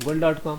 google.com,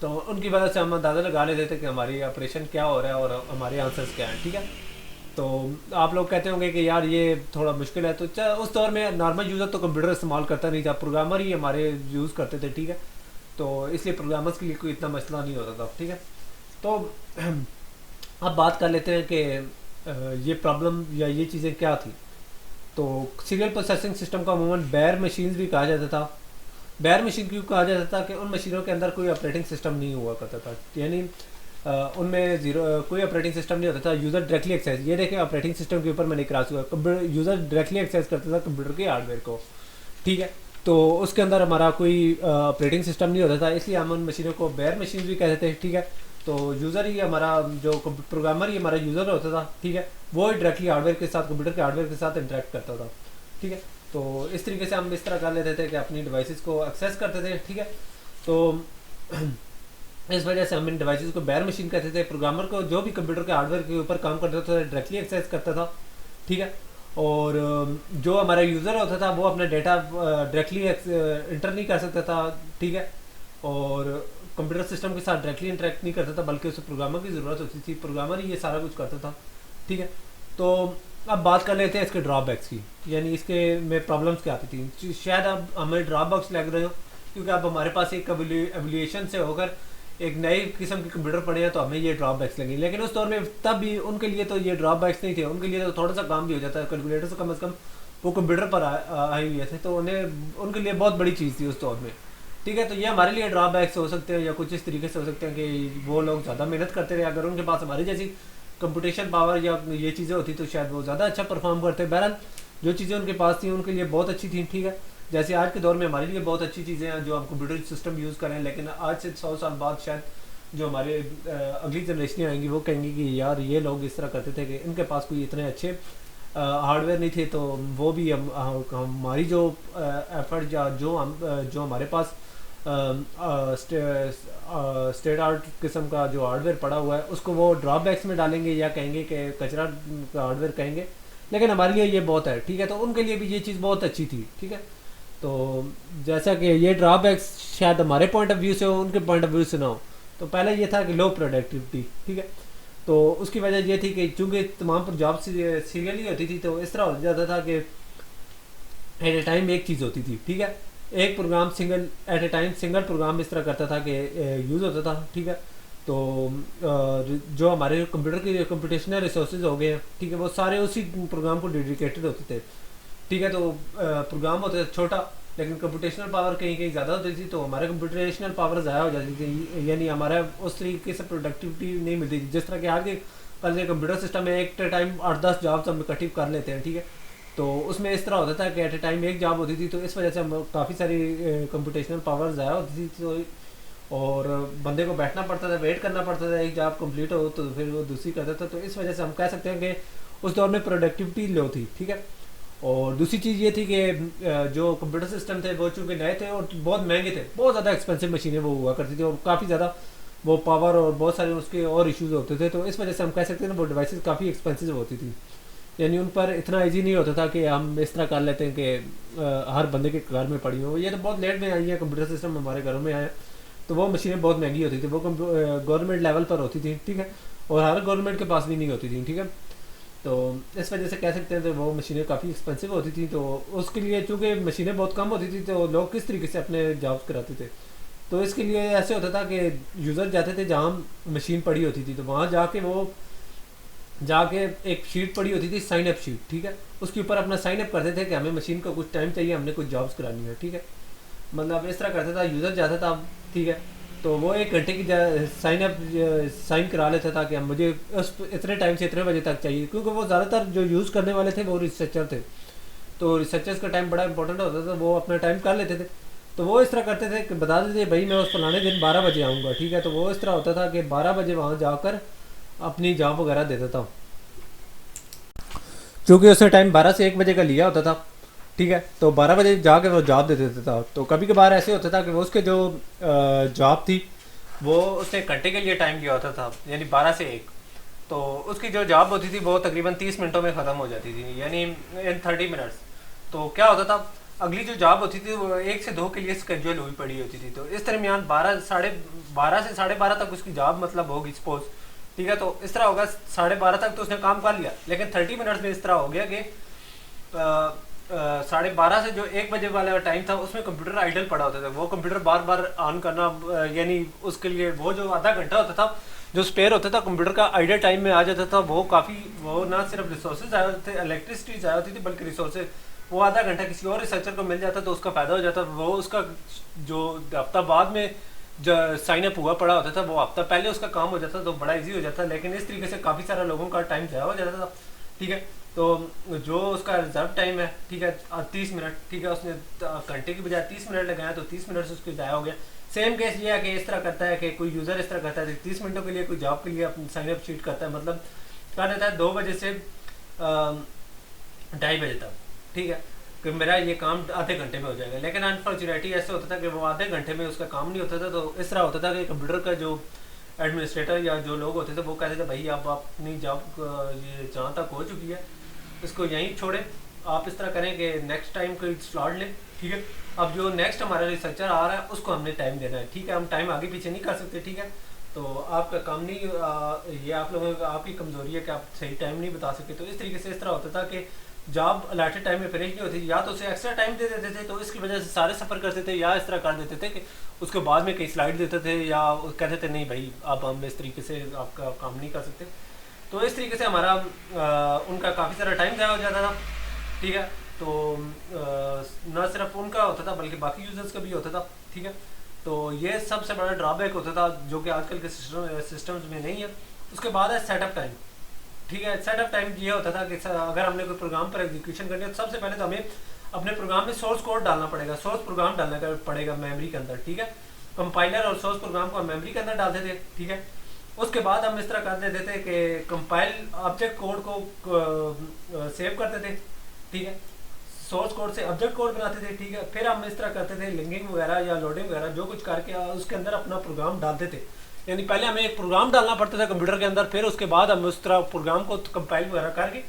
تو ان کی وجہ سے ہم اندازہ لگا لیتے تھے کہ ہماری آپریشن کیا ہو رہا ہے اور ہمارے آنسرس کیا ہیں. ٹھیک ہے. تو آپ لوگ کہتے ہوں گے کہ یار یہ تھوڑا مشکل ہے. تو اس دور میں نارمل یوزر تو کمپیوٹر استعمال کرتا نہیں تھا, پروگرامر ہی ہمارے یوز کرتے تھے. ٹھیک ہے. تو اس لیے پروگرامرس کے لیے کوئی اتنا مسئلہ نہیں ہوتا تھا. ٹھیک ہے. تو اب بات کر لیتے ہیں کہ یہ پرابلم یا یہ چیزیں کیا تھیں. تو سیریل پروسیسنگ سسٹم کو عموماً بیر مشینز بھی کہا جاتا تھا. بیر مشین کیوں کہا جاتا تھا کہ ان مشینوں کے اندر کوئی آپریٹنگ سسٹم نہیں ہوا کرتا تھا, یعنی ان میں کوئی آپریٹنگ سسٹم نہیں ہوتا تھا. یوزر ڈائریکٹلی ایکسیس, یہ دیکھیں آپریٹنگ سسٹم کے اوپر میں نے کراس ہوا, یوزر ڈائریکٹلی ایکسیس کرتا تھا کمپیوٹر کے ہارڈ ویئر کو. ٹھیک ہے. تو اس کے اندر ہمارا کوئی آپریٹنگ سسٹم نہیں ہوتا تھا, اس لیے ہم ان مشینوں کو بیر مشین بھی کہتے تھے. ٹھیک ہے. تو یوزر ہی ہمارا جو پروگرامر ہی ہمارا یوزر ہوتا تھا. ٹھیک ہے. وہ ڈائریکٹلی ہارڈ ویئر کے ساتھ, کمپیوٹر کے ہارڈ ویئر کے ساتھ انٹریکٹ کرتا تھا. ٹھیک ہے. تو اس طریقے سے ہم اس طرح کر لیتے تھے کہ اپنی ڈیوائسز کو ایکسیس کرتے تھے. ٹھیک ہے. تو اس وجہ سے ہم ان ڈیوائسز کو بیر مشین کہتے تھے. پروگرامر کو جو بھی کمپیوٹر کے ہارڈ ویئر کے اوپر کام کرتا تھا ڈائریکٹلی ایکسیس کرتا تھا. ٹھیک ہے. اور جو ہمارا یوزر ہوتا تھا وہ اپنا ڈیٹا ڈائریکٹلی انٹر نہیں کر سکتا تھا. ٹھیک ہے. اور کمپیوٹر سسٹم کے ساتھ ڈائریکٹلی انٹریکٹ نہیں کرتا تھا, بلکہ اسے پروگرامر کی ضرورت ہوتی تھی. پروگرامر ہی یہ سارا کچھ کرتا تھا. ٹھیک ہے. تو اب بات کر لیتے ہیں اس کے ڈرا بیکس کی, یعنی اس کے میں پرابلمس کیا آتی تھیں. شاید اب ہمیں ڈرا بیکس لگ رہے ہو کیونکہ اب ہمارے پاس ایک ایولیویشن سے ہو کر ایک نئی قسم کے کمپیوٹر پڑے ہیں, تو ہمیں یہ ڈرا بیکس لگیں. لیکن اس دور میں تب بھی ان کے لیے تو یہ ڈرا بیکس نہیں تھے, ان کے لیے تو تھوڑا سا کام بھی ہو جاتا ہے. کیلکولیٹر سے کم از کم وہ کمپیوٹر پر آئے ہوئے تھے, تو ان کے لیے بہت بڑی چیز تھی اس دور میں. ٹھیک ہے. تو یہ ہمارے لیے ڈرا بیکس ہو سکتے ہیں یا کچھ اس طریقے سے ہو سکتے ہیں کہ وہ لوگ زیادہ محنت کرتے رہے. اگر ان کے پاس ہماری جیسی کمپٹیشن پاور یا یہ چیزیں ہوتی تو شاید وہ زیادہ اچھا پرفارم کرتے. بہرحال جو چیزیں ان کے پاس تھیں ان کے لیے بہت اچھی تھیں. ٹھیک ہے. جیسے آج کے دور میں ہمارے لیے بہت اچھی چیزیں ہیں جو ہم کمپیوٹر سسٹم یوز کریں, لیکن آج سے 100 سال بعد شاید جو ہمارے اگلی جنریشنیں آئیں گی وہ کہیں گی کہ یار یہ لوگ اس طرح کرتے تھے کہ ان کے پاس کوئی اتنے اچھے ہارڈ ویئر نہیں تھے, تو وہ بھی ہماری جو ایفرٹ یا جو ہمارے پاس اسٹیٹ آرٹ قسم کا جو ہارڈ ویئر پڑا ہوا ہے اس کو وہ ڈرا بیکس میں ڈالیں گے یا کہیں گے کہ کچرا کا ہارڈ ویئر کہیں گے, لیکن ہمارے لیے یہ بہت ہے. ٹھیک ہے. تو ان کے لیے بھی یہ چیز بہت اچھی تھی. ٹھیک ہے. تو جیسا کہ یہ ڈرا بیکس شاید ہمارے پوائنٹ آف ویو سے ہو, ان کے پوائنٹ آف ویو سے نہ ہو. تو پہلے یہ تھا کہ لو پروڈکٹیوٹی. ٹھیک ہے. تو اس کی وجہ یہ تھی کہ چونکہ تمام پر جاب سیریلی ہوتی تھی, تو اس طرح ہو جاتا تھا کہ ایٹ اے ٹائم ایک چیز ہوتی تھی. ٹھیک ہے. ایک program single at a time single program اس طرح کرتا تھا کہ یوز ہوتا تھا. ٹھیک ہے. تو جو ہمارے کمپیوٹر کی کمپٹیشنل ریسورسز ہو گئے ہیں, ٹھیک ہے, وہ سارے اسی پروگرام کو ڈیڈیکیٹڈ ہوتے تھے. ٹھیک ہے. تو پروگرام ہوتا تھا چھوٹا, لیکن کمپٹیشنل پاور کہیں کہیں زیادہ ہوتی تھی, تو ہمارے کمپٹیشنل پاور ضائع ہو جاتی تھی, یعنی ہمارا اس طریقے سے پروڈکٹیوٹی نہیں ملتی تھی. جس طرح کہ آج کے کل کے کمپیوٹر سسٹم میں ایک ٹائم 8-10 جابس ہم اکٹھی کر لیتے ہیں. ٹھیک ہے. تو اس میں اس طرح ہوتا تھا کہ ایٹ اے ٹائم ایک جاب ہوتی تھی, تو اس وجہ سے ہم کافی ساری کمپٹیشنل پاور ضائع ہوتی تھی. تو اور بندے کو بیٹھنا پڑتا تھا, ویٹ کرنا پڑتا تھا ایک جاب کمپلیٹ ہو تو پھر وہ دوسری کرتا تھا. تو اس وجہ سے ہم کہہ سکتے ہیں کہ اس دور میں پروڈکٹیوٹی لو تھی. ٹھیک ہے. اور دوسری چیز یہ تھی کہ جو کمپیوٹر سسٹم تھے وہ چونکہ نئے تھے اور بہت مہنگے تھے, بہت زیادہ ایکسپینسو مشینیں وہ ہوا کرتی تھی, اور کافی زیادہ وہ پاور اور بہت سارے اس کے اور ایشوز ہوتے تھے. تو اس وجہ سے ہم کہہ سکتے ہیں نا وہ ڈیوائسز کافی ایکسپینسو ہوتی تھی, یعنی ان پر اتنا ایزی نہیں ہوتا تھا کہ ہم اس طرح کر لیتے ہیں کہ ہر بندے کے گھر میں پڑی ہوں. یہ تو بہت لیٹ میں آئی ہیں کمپیوٹر سسٹم, ہمارے گھروں میں آئے, تو وہ مشینیں بہت مہنگی ہوتی تھیں, وہ گورنمنٹ لیول پر ہوتی تھیں. ٹھیک ہے. اور ہر گورنمنٹ کے پاس بھی نہیں ہوتی تھیں. ٹھیک ہے. تو اس وجہ سے کہہ سکتے ہیں کہ وہ مشینیں کافی ایکسپینسو ہوتی تھیں. تو اس کے لیے چونکہ مشینیں بہت کم ہوتی تھیں, تو لوگ کس طریقے سے اپنے جابس کراتے تھے. تو اس کے لیے ایسے ہوتا تھا کہ یوزر جاتے تھے جہاں مشین پڑی ہوتی تھی, تو وہاں جا کے ایک شیٹ پڑی ہوتی تھی, سائن اپ شیٹ. ٹھیک ہے. اس کے اوپر اپنا سائن اپ کرتے تھے کہ ہمیں مشین کو کچھ ٹائم چاہیے, ہم نے کچھ جابس کرانی ہے. ٹھیک ہے. مطلب اس طرح کرتا تھا, یوزر جاتا تھا. ٹھیک ہے. تو وہ 1 گھنٹے کی سائن کرا لیتا تھا کہ مجھے اس اتنے ٹائم سے اتنے بجے تک چاہیے, کیونکہ وہ زیادہ تر جو یوز کرنے والے تھے وہ ریسرچر تھے, تو ریسرچرز کا ٹائم بڑا امپورٹنٹ ہوتا تھا, وہ اپنا ٹائم کر لیتے تھے. تو وہ اس طرح کرتے تھے کہ بتا دیتے بھائی میں اس فلانے دن 12 بجے آؤں گا. ٹھیک ہے. تو وہ اس طرح ہوتا تھا کہ 12 بجے وہاں جا کر اپنی جاب وغیرہ دے دیتا ہوں, چونکہ اس نے ٹائم 12 سے 1 بجے کا لیا ہوتا تھا. ٹھیک ہے. تو 12 بجے جا کے وہ جاب دے دیتا تھا. تو کبھی کبھار ایسے ہوتا تھا کہ وہ اس کے جو جاب تھی وہ اس نے گھنٹے کے لیے ٹائم کیا ہوتا تھا, یعنی 12 سے 1. تو اس کی جو جاب ہوتی تھی وہ تقریباً 30 منٹوں میں ختم ہو جاتی تھی, یعنی ان 30 منٹس. تو کیا ہوتا تھا اگلی جو جاب ہوتی تھی وہ 1 سے 2 کے لیے اسکیجول ہوئی پڑی ہوتی تھی. تو اس درمیان 12 سے 12:30 تک اس کی جاب مطلب ہوگی سپوز, ٹھیک ہے. تو اس طرح ہوگا 12:30 تک تو اس نے کام کر لیا, لیکن 30 منٹس میں اس طرح ہو گیا کہ 12:30 سے جو 1 بجے والا ٹائم تھا اس میں کمپیوٹر آئیڈل پڑا ہوتا تھا. وہ کمپیوٹر بار بار آن کرنا, یعنی اس کے لیے وہ جو آدھا گھنٹہ ہوتا تھا جو اسپیئر ہوتا تھا کمپیوٹر کا آئیڈل ٹائم میں آ جاتا تھا, وہ کافی, وہ نہ صرف ریسورسز آئے ہوتے تھے, الیکٹریسٹی ضائع ہوتی تھی, بلکہ ریسورسز, وہ آدھا گھنٹہ کسی اور ریسرچر کو مل جاتا تو اس کا فائدہ ہو جاتا. وہ اس کا جو ہفتہ بعد میں جو سائن اپ ہوا پڑا ہوتا تھا وہ ہفتہ پہلے اس کا کام ہو جاتا تو بڑا ایزی ہو جاتا. لیکن اس طریقے سے کافی سارے لوگوں کا ٹائم ضائع ہو جاتا تھا, ٹھیک ہے. تو جو اس کا ریزرو ٹائم ہے, ٹھیک ہے, 30 منٹ, ٹھیک ہے, اس نے گھنٹے کی بجائے 30 منٹ لگایا تو 30 منٹ سے اس کے ضائع ہو گیا. سیم کیس یہ ہے کہ اس طرح کرتا ہے کہ کوئی یوزر اس طرح کرتا ہے 30 منٹوں کے لیے کوئی جاب کے لیے اپنی سائن اپ شیٹ کرتا ہے, مطلب کر دیتا ہے 2 بجے سے 2:30 بجے تک, ٹھیک ہے, کہ میرا یہ کام آدھے گھنٹے میں ہو جائے گا. لیکن انفارچونیٹلی ایسے ہوتا تھا کہ وہ آدھے گھنٹے میں اس کا کام نہیں ہوتا تھا. تو اس طرح ہوتا تھا کہ کمپیوٹر کا جو ایڈمنسٹریٹر یا جو لوگ ہوتے تھے وہ کہتے تھے بھائی اب اپنی جاب یہ جہاں تک ہو چکی ہے اس کو یہیں چھوڑیں, آپ اس طرح کریں کہ نیکسٹ ٹائم کوئی سلاٹ لیں, ٹھیک ہے. اب جو نیکسٹ ہمارا ریسرچر آ رہا ہے اس کو ہم نے ٹائم دینا ہے, ٹھیک ہے, ہم ٹائم آگے پیچھے نہیں کر سکتے, ٹھیک ہے. تو آپ کا کام نہیں, یہ آپ لوگوں کا, آپ کی کمزوری ہے کہ آپ صحیح ٹائم نہیں بتا سکتے. تو اس طریقے سے اس طرح ہوتا تھا کہ جاب الاٹڈ ٹائم میں فنش نہیں ہوتی تھی, یا تو اسے ایکسٹرا ٹائم دے دیتے تھے تو اس کی وجہ سے سارے سفر کرتے تھے, یا اس طرح کر دیتے تھے کہ اس کے بعد میں کئی سلائڈ دیتے تھے, یا کہتے تھے نہیں بھائی اب ہم اس طریقے سے آپ کا کام نہیں کر سکتے. تو اس طریقے سے ہمارا ان کا کافی سارا ٹائم ضائع ہو جاتا تھا, ٹھیک ہے. تو نہ صرف ان کا ہوتا تھا بلکہ باقی یوزرس کا بھی ہوتا تھا, ٹھیک ہے. تو یہ سب سے بڑا ڈرا بیک ہوتا تھا جو کہ آج کل کے سسٹمز میں نہیں ہے. اس کے بعد ہے سیٹ اپ ٹائم, ٹھیک ہے. سیٹ اپ ٹائم یہ ہوتا تھا کہ اگر ہم نے کوئی پروگرام پر ایگزیکیوشن کرنی ہے تو سب سے پہلے تو ہمیں اپنے پروگرام میں سورس کوڈ ڈالنا پڑے گا, سورس پروگرام ڈالنا پڑے گا میموری کے اندر, ٹھیک ہے. کمپائلر اور سورس پروگرام کو ہم میموری کے اندر ڈالتے تھے, ٹھیک ہے. اس کے بعد ہم اس طرح کر دیتے تھے کہ کمپائل آبجیکٹ کوڈ کو سیو کرتے تھے, ٹھیک ہے, سورس کوڈ سے آبجیکٹ کوڈ بناتے تھے, ٹھیک ہے. پھر ہم اس طرح کرتے تھے لنکنگ وغیرہ یا لوڈنگ وغیرہ جو کچھ کر کے اس کے اندر اپنا پروگرام ڈالتے تھے. یعنی پہلے ہمیں ایک پروگرام ڈالنا پڑتا تھا کمپیوٹر کے اندر, پھر اس کے بعد ہم اس طرح پروگرام کو کمپائل وغیرہ کر کے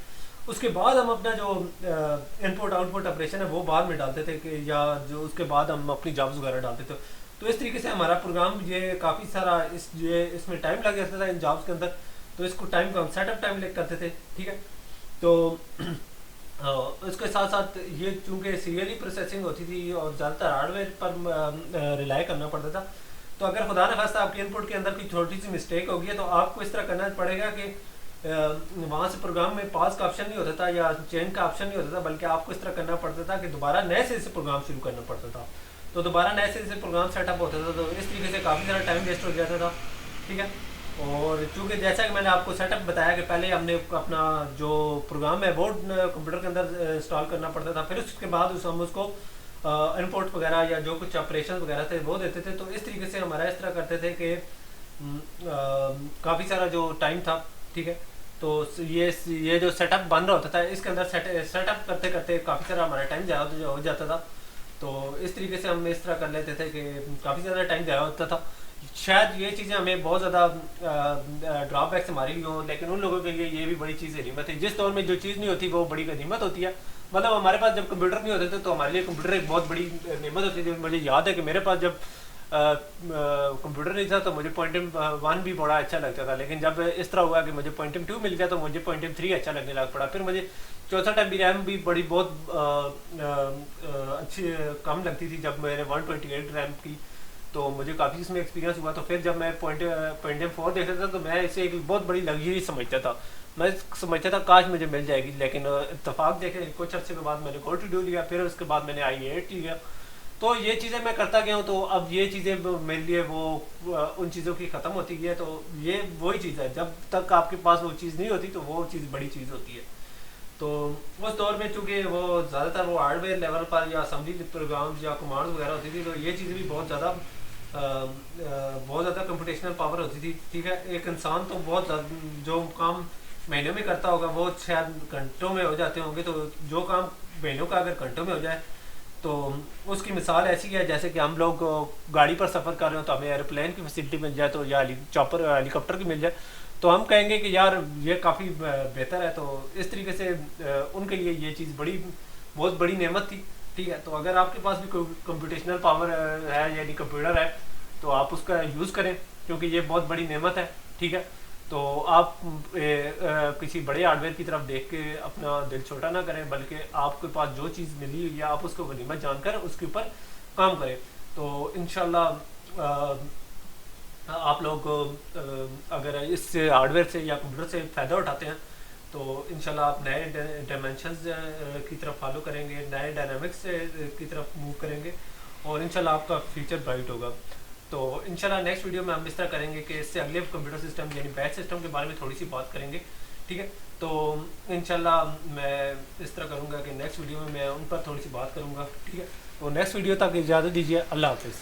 اس کے بعد ہم اپنا جو ان پٹ آؤٹ پٹ آپریشن ہے وہ بعد میں ڈالتے تھے, کہ یا جو اس کے بعد ہم اپنی جابس وغیرہ ڈالتے تھے. تو اس طریقے سے ہمارا پروگرام یہ کافی سارا اس میں ٹائم لگ جاتا تھا ان جابس کے اندر. تو اس کو ٹائم کو ہم سیٹ اپ ٹائم کرتے تھے, ٹھیک ہے. تو اس کے ساتھ ساتھ یہ چونکہ سیریلی پروسیسنگ ہوتی تھی اور زیادہ تر ہارڈ ویئر پر ریلائی کرنا پڑتا تھا, تو اگر خدا نخواستہ آپ کے ان پٹ کے اندر کوئی چھوٹی سی مسٹیک ہوگی ہے تو آپ کو اس طرح کرنا پڑے گا کہ وہاں سے پروگرام میں پاس کا آپشن نہیں ہوتا تھا یا چینج کا آپشن نہیں ہوتا تھا, بلکہ آپ کو اس طرح کرنا پڑتا تھا کہ دوبارہ نئے سرے سے پروگرام شروع کرنا پڑتا تھا. تو دوبارہ نئے سرے سے پروگرام سیٹ اپ ہوتا تھا. تو اس طریقے سے کافی سارا ٹائم ویسٹ ہو جاتا تھا, ٹھیک ہے. اور چونکہ جیسا کہ میں نے آپ کو سیٹ اپ بتایا کہ پہلے ہم نے اپنا جو پروگرام ہے وہ کمپیوٹر کے اندر انسٹال کرنا پڑتا تھا, پھر اس کے بعد ہم اس کو ان پٹ وغیرہ یا جو کچھ آپریشن وغیرہ تھے وہ دیتے تھے. تو اس طریقے سے ہمارا اس طرح کرتے تھے کہ کافی سارا جو ٹائم تھا, ٹھیک ہے. تو یہ جو سیٹ اپ بن رہا ہوتا تھا اس کے اندر سیٹ اپ کرتے کرتے کافی سارا ہمارا ٹائم ضائع ہو جاتا تھا. تو اس طریقے سے ہم اس طرح کر لیتے تھے کہ کافی زیادہ ٹائم ضائع ہوتا تھا. شاید یہ چیزیں ہمیں بہت زیادہ ڈرا بیکس ہماری لیے ہوں, لیکن ان لوگوں کے لیے یہ بھی بڑی چیز غنیمت ہے. جس دور میں جو چیز نہیں ہوتی وہ بڑی غنیمت ہوتی ہے. مطلب ہمارے پاس جب کمپیوٹر نہیں ہوتے تھے تو ہمارے لیے کمپیوٹر ایک بہت بڑی نعمت ہوتی تھی. مجھے یاد ہے کہ میرے پاس جب کمپیوٹر نہیں تھا تو مجھے .1 بھی بڑا اچھا لگتا تھا, لیکن جب اس طرح ہوا کہ مجھے .2 مل گیا تو مجھے .3 اچھا لگنے لگ پڑا. پھر مجھے 64 MB ریم بھی بڑی بہت اچھی کم لگتی تھی جب میں نے 128 ریم کی, تو مجھے کافی اس میں ایکسپیرینس ہوا. تو پھر جب میں .4 دیکھتا تھا تو میں اسے ایک بہت بڑی لگژری سمجھتا تھا. میں سمجھتا تھا کاش مجھے مل جائے گی, لیکن اتفاق دیکھے کچھ عرصے کے بعد میں نے Core 2 لیا, پھر اس کے بعد میں نے i8 لیا. تو یہ چیزیں میں کرتا گیا ہوں. تو اب یہ چیزیں میرے لیے وہ ان چیزوں کی ختم ہوتی گئی ہے. تو یہ وہی چیز ہے, جب تک آپ کے پاس وہ چیز نہیں ہوتی تو وہ چیز بڑی چیز ہوتی ہے. تو اس دور میں چونکہ وہ زیادہ تر وہ ہارڈ ویئر لیول پر یا اسمبلی پروگرامز یا کمانڈز وغیرہ ہوتی تھی, تو یہ چیزیں بھی بہت زیادہ کمپٹیشنل پاور ہوتی تھی, ٹھیک ہے. ایک انسان تو بہت زیادہ جو کام مہینوں میں کرتا ہوگا وہ شاید گھنٹوں میں ہو جاتے ہوں گے. تو جو کام مہینوں کا اگر گھنٹوں میں ہو جائے تو اس کی مثال ایسی ہے جیسے کہ ہم لوگ گاڑی پر سفر کر رہے ہوں تو ہمیں ایروپلین کی فیسلٹی مل جائے تو یا ہیلی کاپٹر کی مل جائے تو ہم کہیں گے کہ یار یہ کافی بہتر ہے. تو اس طریقے سے ان کے لیے یہ چیز بہت بڑی نعمت تھی, ٹھیک ہے. تو اگر آپ کے پاس بھی کوئی کمپیوٹیشنل پاور ہے یعنی کمپیوٹر ہے تو آپ اس کا یوز کریں کیونکہ یہ بہت بڑی نعمت ہے. ٹھیک ہے. تو آپ کسی بڑے ہارڈ ویئر کی طرف دیکھ کے اپنا دل چھوٹا نہ کریں بلکہ آپ کے پاس جو چیز ملی ہوئی ہے آپ اس کو غنیمت جان کر اس کے اوپر کام کریں. تو انشاءاللہ آپ لوگ اگر اس ہارڈ ویئر سے یا کمپیوٹر سے فائدہ اٹھاتے ہیں تو انشاءاللہ آپ نئے ڈائمینشنز کی طرف فالو کریں گے, نئے ڈائنامکس کی طرف موو کریں گے اور انشاءاللہ آپ کا فیوچر برائٹ ہوگا. تو انشاءاللہ نیکسٹ ویڈیو میں ہم اس طرح کریں گے کہ اس سے اگلے کمپیوٹر سسٹم یعنی بیچ سسٹم کے بارے میں تھوڑی سی بات کریں گے. ٹھیک ہے. تو انشاءاللہ میں اس طرح کروں گا کہ نیکسٹ ویڈیو میں ان پر تھوڑی سی بات کروں گا. ٹھیک ہے. تو نیکسٹ ویڈیو تک اجازت دیجیے. اللہ حافظ.